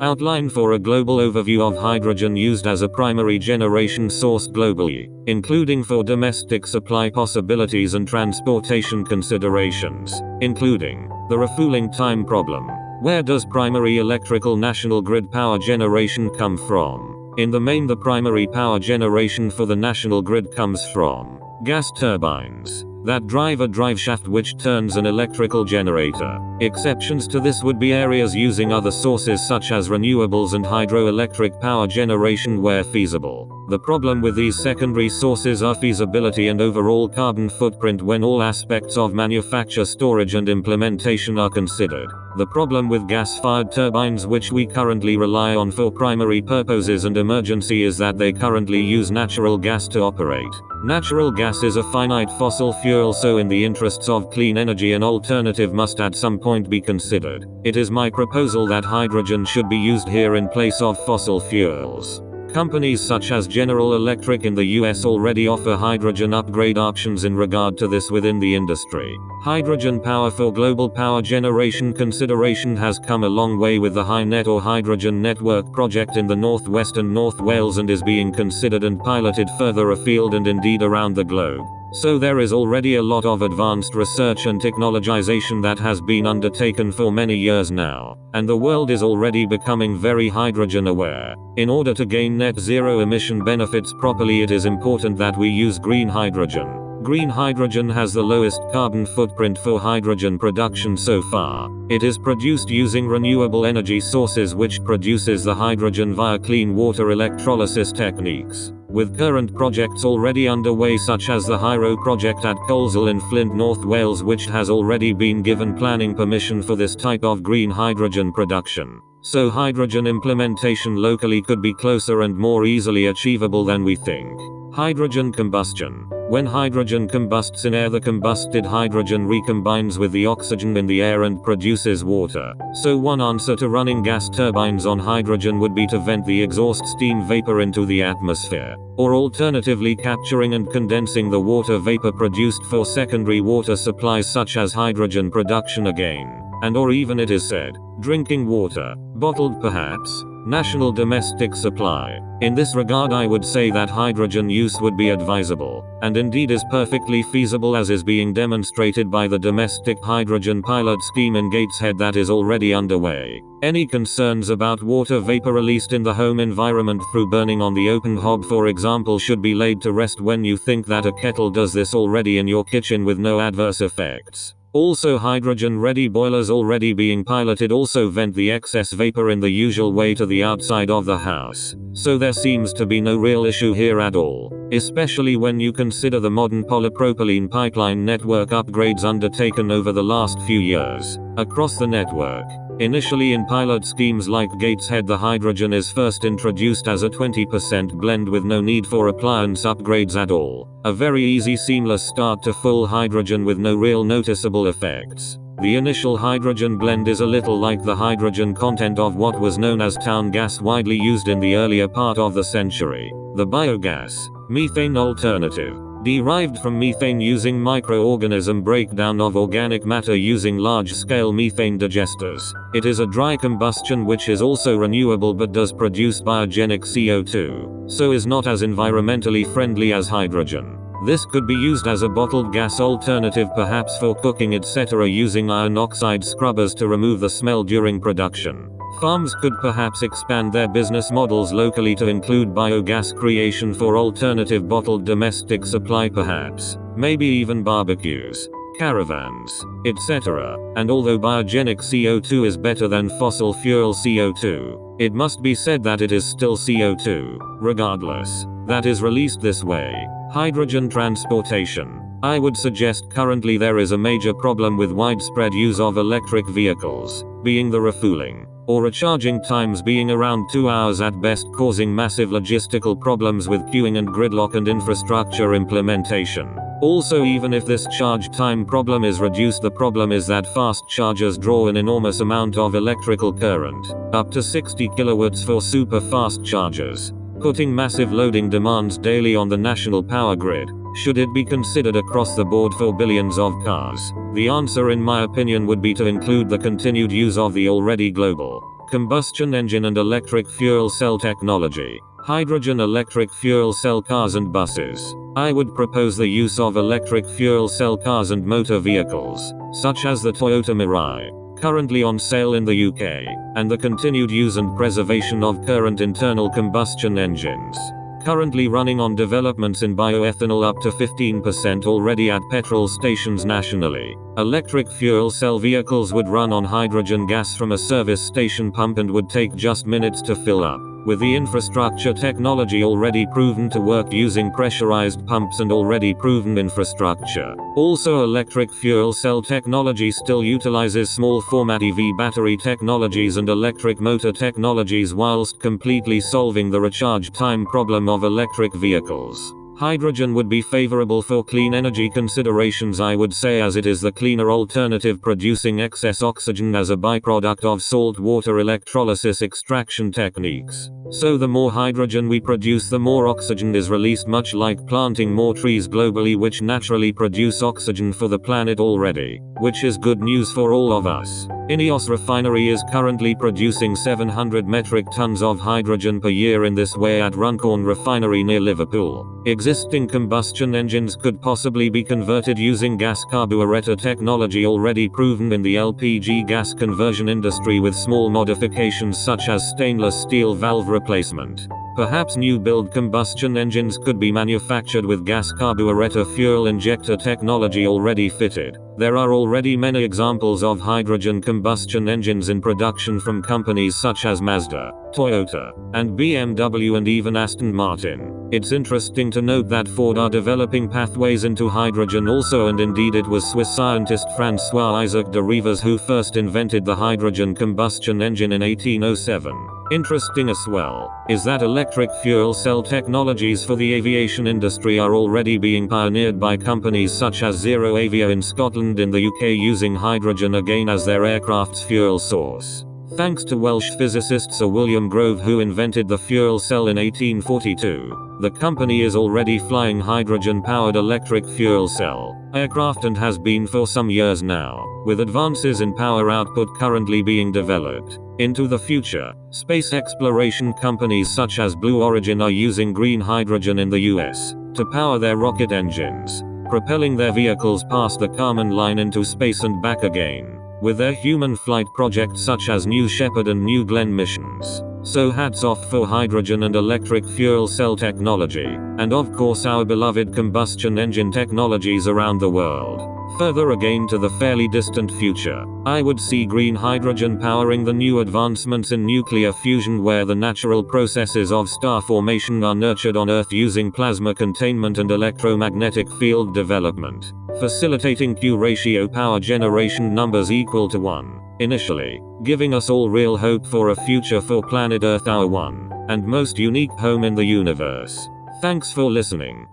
Outline for a global overview of hydrogen used as a primary generation source globally, including for domestic supply possibilities and transportation considerations, including the refueling time problem. Where does primary electrical national grid power generation come from? In the main, the primary power generation for the national grid comes from gas turbines that drive a driveshaft which turns an electrical generator. Exceptions to this would be areas using other sources such as renewables and hydroelectric power generation where feasible. The problem with these secondary sources are feasibility and overall carbon footprint when all aspects of manufacture, storage and implementation are considered. The problem with gas-fired turbines which we currently rely on for primary purposes and emergency is that they currently use natural gas to operate. Natural gas is a finite fossil fuel, so in the interests of clean energy an alternative must at some point be considered. It is my proposal that hydrogen should be used here in place of fossil fuels. Companies such as General Electric in the US already offer hydrogen upgrade options in regard to this within the industry. Hydrogen power for global power generation consideration has come a long way with the HyNet or Hydrogen Network project in the Northwest and North Wales and is being considered and piloted further afield and indeed around the globe. So there is already a lot of advanced research and technologization that has been undertaken for many years now, and the world is already becoming very hydrogen aware. In order to gain net zero emission benefits properly, it is important that we use green hydrogen. Green hydrogen has the lowest carbon footprint for hydrogen production so far. It is produced using renewable energy sources which produces the hydrogen via clean water electrolysis techniques. With current projects already underway such as the Hyro project at Coleshill in Flint, North Wales, which has already been given planning permission for this type of green hydrogen production. So hydrogen implementation locally could be closer and more easily achievable than we think. Hydrogen combustion. When hydrogen combusts in air, the combusted hydrogen recombines with the oxygen in the air and produces water. So one answer to running gas turbines on hydrogen would be to vent the exhaust steam vapor into the atmosphere, or alternatively capturing and condensing the water vapor produced for secondary water supplies such as hydrogen production again. And or even, it is said, drinking water, bottled perhaps, national domestic supply. In this regard, I would say that hydrogen use would be advisable, and indeed is perfectly feasible, as is being demonstrated by the domestic hydrogen pilot scheme in Gateshead that is already underway. Any concerns about water vapor released in the home environment through burning on the open hob, for example, should be laid to rest when you think that a kettle does this already in your kitchen with no adverse effects. Also, hydrogen-ready boilers already being piloted also vent the excess vapor in the usual way to the outside of the house. So there seems to be no real issue here at all, especially when you consider the modern polypropylene pipeline network upgrades undertaken over the last few years across the network. Initially in pilot schemes like Gateshead, the hydrogen is first introduced as a 20% blend with no need for appliance upgrades at all. A very easy seamless start to full hydrogen with no real noticeable effects. The initial hydrogen blend is a little like the hydrogen content of what was known as town gas, widely used in the earlier part of the century. The biogas, methane alternative, derived from methane using microorganism breakdown of organic matter using large-scale methane digesters. It is a dry combustion which is also renewable but does produce biogenic CO2, so is not as environmentally friendly as hydrogen. This could be used as a bottled gas alternative, perhaps for cooking etc., using iron oxide scrubbers to remove the smell during production. Farms could perhaps expand their business models locally to include biogas creation for alternative bottled domestic supply, perhaps, maybe even barbecues, caravans, etc. And although biogenic CO2 is better than fossil fuel CO2, it must be said that it is still CO2, regardless, that is released this way. Hydrogen transportation. I would suggest currently there is a major problem with widespread use of electric vehicles, being the refueling or recharging times being around 2 hours at best, causing massive logistical problems with queuing and gridlock and infrastructure implementation. Also, even if this charge time problem is reduced, the problem is that fast chargers draw an enormous amount of electrical current, up to 60 kilowatts for super fast chargers, putting massive loading demands daily on the national power grid. Should it be considered across the board for billions of cars? The answer, in my opinion, would be to include the continued use of the already global Combustion engine and electric fuel cell technology. Hydrogen electric fuel cell cars and buses. I would propose the use of electric fuel cell cars and motor vehicles, such as the Toyota Mirai, currently on sale in the UK, and the continued use and preservation of current internal combustion engines, currently running on developments in bioethanol up to 15% already at petrol stations nationally. Electric fuel cell vehicles would run on hydrogen gas from a service station pump and would take just minutes to fill up, with the infrastructure technology already proven to work using pressurized pumps and already proven infrastructure. Also, electric fuel cell technology still utilizes small format EV battery technologies and electric motor technologies whilst completely solving the recharge time problem of electric vehicles. Hydrogen would be favorable for clean energy considerations, I would say, as it is the cleaner alternative, producing excess oxygen as a byproduct of salt water electrolysis extraction techniques. So the more hydrogen we produce, the more oxygen is released, much like planting more trees globally, which naturally produce oxygen for the planet already, which is good news for all of us. Ineos refinery is currently producing 700 metric tons of hydrogen per year in this way at Runcorn refinery near Liverpool. Existing combustion engines could possibly be converted using gas carburetor technology already proven in the LPG gas conversion industry, with small modifications such as stainless steel valve replacement. Perhaps new build combustion engines could be manufactured with gas carburetor fuel injector technology already fitted. There are already many examples of hydrogen combustion engines in production from companies such as Mazda, Toyota, and BMW, and even Aston Martin. It's interesting to note that Ford are developing pathways into hydrogen also, and indeed it was Swiss scientist François Isaac de Rivaz who first invented the hydrogen combustion engine in 1807. Interesting as well is that electric fuel cell technologies for the aviation industry are already being pioneered by companies such as Zero Avia in Scotland, in the UK, using hydrogen again as their aircraft's fuel source. Thanks to Welsh physicist Sir William Grove, who invented the fuel cell in 1842, the company is already flying hydrogen-powered electric fuel cell aircraft and has been for some years now, with advances in power output currently being developed. Into the future, space exploration companies such as Blue Origin are using green hydrogen in the US to power their rocket engines, propelling their vehicles past the Kármán line into space and back again, with their human flight projects such as New Shepard and New Glenn missions. So hats off for hydrogen and electric fuel cell technology, and of course our beloved combustion engine technologies around the world. Further again to the fairly distant future, I would see green hydrogen powering the new advancements in nuclear fusion, where the natural processes of star formation are nurtured on Earth using plasma containment and electromagnetic field development, facilitating Q ratio power generation numbers equal to 1, initially, giving us all real hope for a future for planet Earth, our one and most unique home in the universe. Thanks for listening.